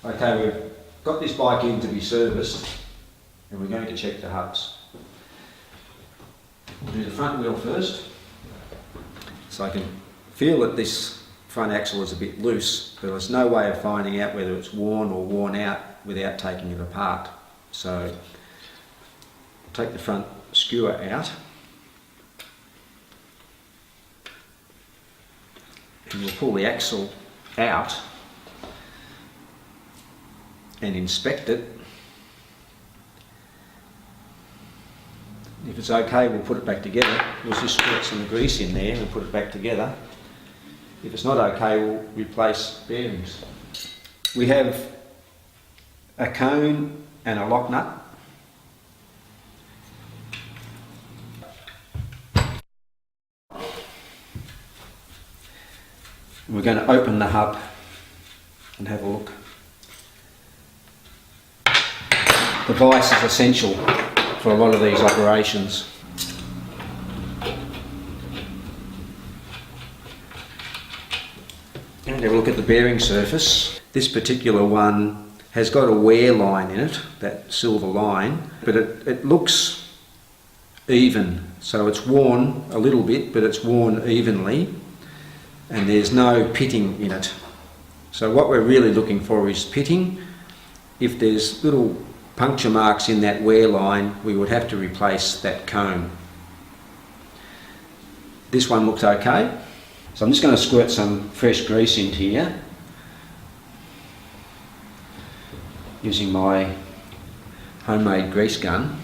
Okay, we've got this bike in to be serviced and we're going to check the hubs. We'll do the front wheel first. So I can feel that this front axle is a bit loose, but there's no way of finding out whether it's worn or worn out without taking it apart. So I'll take the front skewer out and we'll pull the axle out and inspect it. If it's okay, we'll put it back together. We'll just put some grease in there and put it back together. If it's not okay, we'll replace bearings. We have a cone and a lock nut. We're going to open the hub and have a look. The vise is essential for a lot of these operations. And have a look at the bearing surface. This particular one has got a wear line in it, that silver line, but it looks even. So it's worn a little bit, but it's worn evenly, and there's no pitting in it. So what we're really looking for is pitting. If there's little puncture marks in that wear line, we would have to replace that cone. This one looks okay. So I'm just going to squirt some fresh grease into here using my homemade grease gun,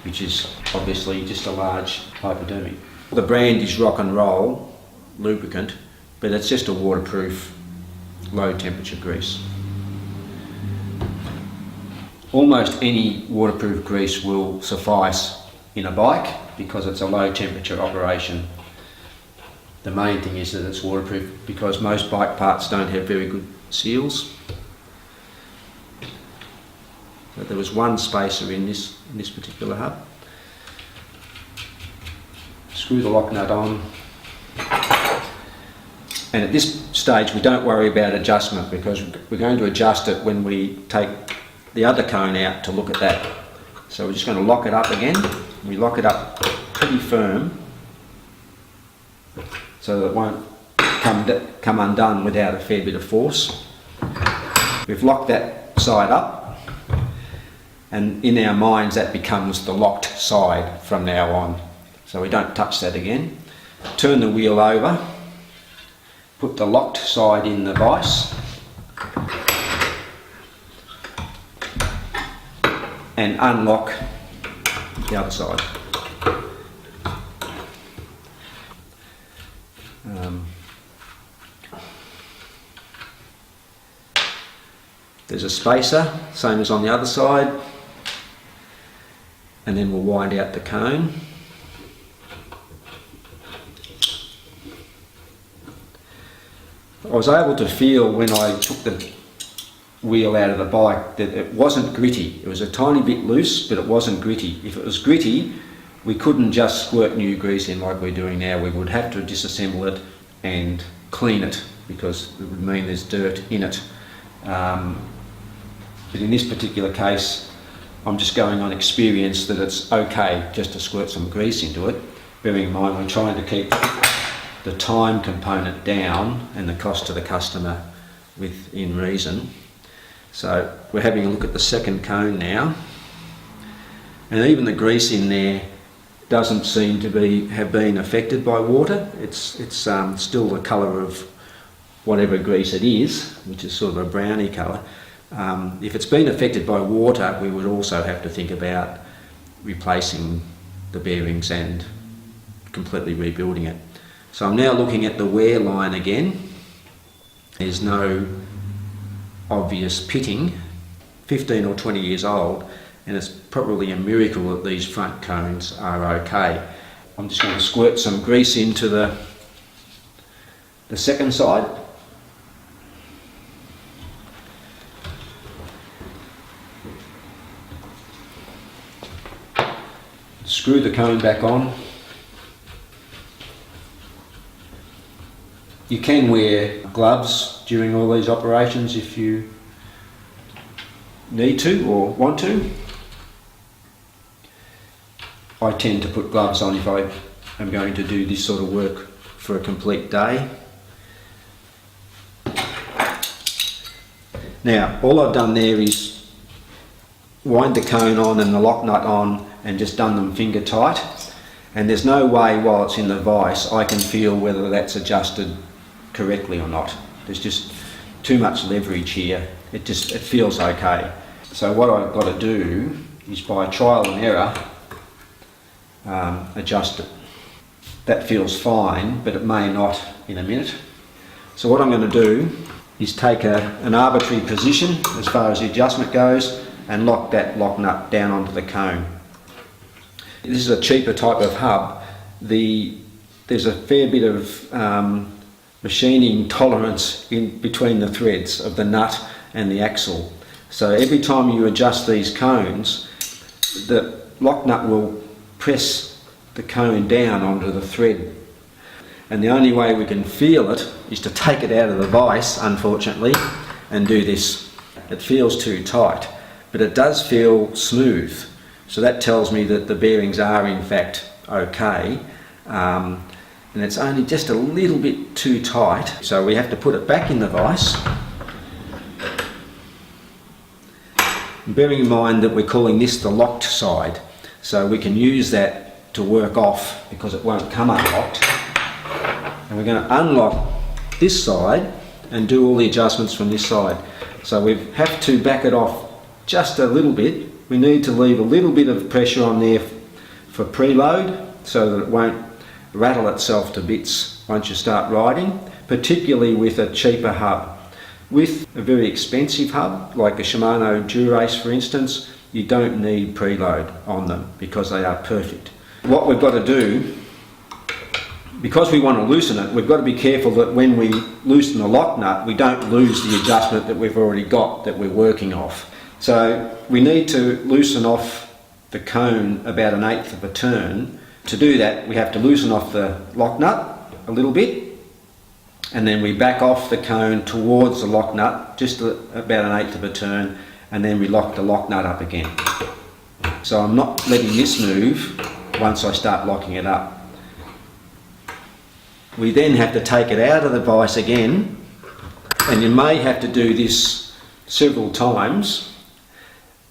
which is obviously just a large hypodermic. The brand is Rock and Roll lubricant, but it's just a waterproof low temperature grease. Almost any waterproof grease will suffice in a bike because it's a low temperature operation. The main thing is that it's waterproof because most bike parts don't have very good seals. But there was one spacer in this particular hub. Screw the lock nut on. And at this stage we don't worry about adjustment because we're going to adjust it when we take the other cone out to look at that. So we're just going to lock it up again. We lock it up pretty firm so that it won't come undone without a fair bit of force. We've locked that side up, and in our minds that becomes the locked side from now on. So we don't touch that again. Turn the wheel over, put the locked side in the vise, and unlock the other side. There's a spacer, same as on the other side, and then we'll wind out the cone. I was able to feel when I took the wheel out of the bike that it wasn't gritty. It was a tiny bit loose, but it wasn't gritty. If it was gritty, we couldn't just squirt new grease in like we're doing now. We would have to disassemble it and clean it because it would mean there's dirt in it. But in this particular case, I'm just going on experience that it's okay just to squirt some grease into it. Bearing in mind we're trying to keep the time component down and the cost to the customer within reason. So we're having a look at the second cone now, and even the grease in there doesn't seem to have been affected by water. It's still the colour of whatever grease it is, which is sort of a browny colour. If it's been affected by water, we would also have to think about replacing the bearings and completely rebuilding it. So I'm now looking at the wear line again. There's no obvious pitting, 15 or 20 years old, and it's probably a miracle that these front cones are okay. I'm just going to squirt some grease into the second side. Screw the cone back on. You can wear gloves during all these operations if you need to or want to. I tend to put gloves on if I am going to do this sort of work for a complete day. Now, all I've done there is wind the cone on and the lock nut on and just done them finger tight. And there's no way while it's in the vise I can feel whether that's adjusted correctly or not. There's just too much leverage here. It feels okay. So what I've got to do is by trial and error adjust it. That feels fine, but it may not in a minute. So what I'm going to do is take an arbitrary position as far as the adjustment goes and lock that lock nut down onto the cone. This is a cheaper type of hub. There's a fair bit of machining tolerance in between the threads of the nut and the axle. So every time you adjust these cones, the lock nut will press the cone down onto the thread. And the only way we can feel it is to take it out of the vise, unfortunately, and do this. It feels too tight, but it does feel smooth. So that tells me that the bearings are in fact okay. And it's only just a little bit too tight. So we have to put it back in the vise. Bearing in mind that we're calling this the locked side. So we can use that to work off because it won't come unlocked. And we're going to unlock this side and do all the adjustments from this side. So we have to back it off just a little bit. We need to leave a little bit of pressure on there for preload so that it won't rattle itself to bits once you start riding, particularly with a cheaper hub. With a very expensive hub, like a Shimano Dura-Ace for instance, you don't need preload on them because they are perfect. What we've got to do, because we want to loosen it, we've got to be careful that when we loosen the lock nut, we don't lose the adjustment that we've already got that we're working off. So we need to loosen off the cone about 1/8 of a turn. To do that, we have to loosen off the lock nut a little bit, and then we back off the cone towards the lock nut just about 1/8 of a turn, and then we lock the lock nut up again. So I'm not letting this move once I start locking it up. We then have to take it out of the vise again, and you may have to do this several times.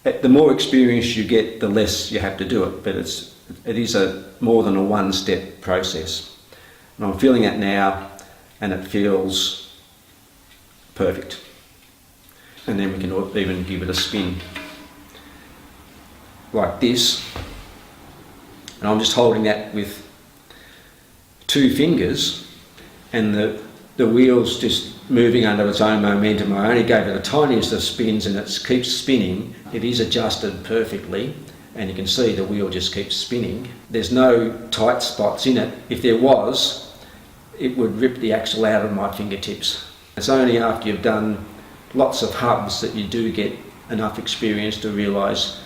The more experience you get, the less you have to do it, but it is more than a one-step process. And I'm feeling it now, and it feels perfect. And then we can even give it a spin like this. And I'm just holding that with 2 fingers, and the wheel's just moving under its own momentum. I only gave it the tiniest of spins and it keeps spinning. It is adjusted perfectly, and you can see the wheel just keeps spinning. There's no tight spots in it. If there was, it would rip the axle out of my fingertips. It's only after you've done lots of hubs that you do get enough experience to realise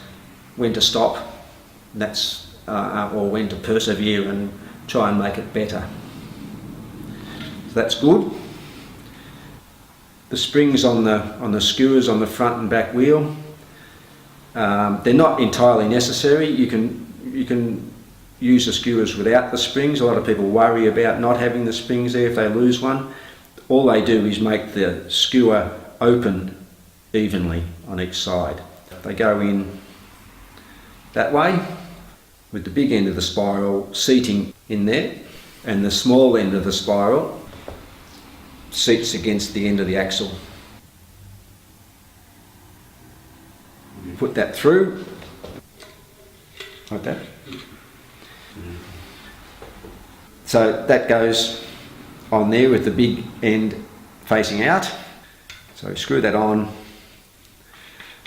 when to stop, or when to persevere and try and make it better. So that's good. The springs on the skewers on the front and back wheel, they're not entirely necessary. You can use the skewers without the springs. A lot of people worry about not having the springs there if they lose one. All they do is make the skewer open evenly on each side. They go in that way, with the big end of the spiral seating in there, and the small end of the spiral seats against the end of the axle. You put that through, like that. So that goes on there with the big end facing out. So screw that on.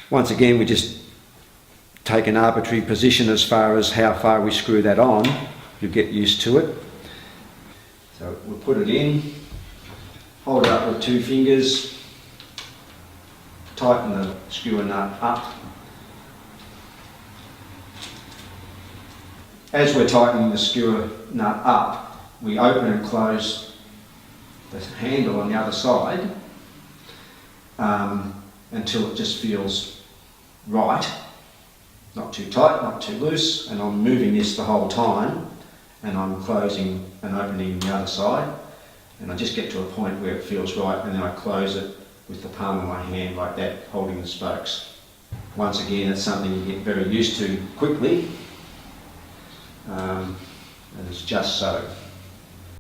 Once again, we just take an arbitrary position as far as how far we screw that on. You'll get used to it. So we'll put it in, hold it up with 2 fingers, tighten the skewer nut up. As we're tightening the skewer nut up, we open and close the handle on the other side until it just feels right, not too tight, not too loose, and I'm moving this the whole time, and I'm closing and opening the other side, and I just get to a point where it feels right, and then I close it with the palm of my hand like that, holding the spokes. Once again, it's something you get very used to quickly, and it's just so.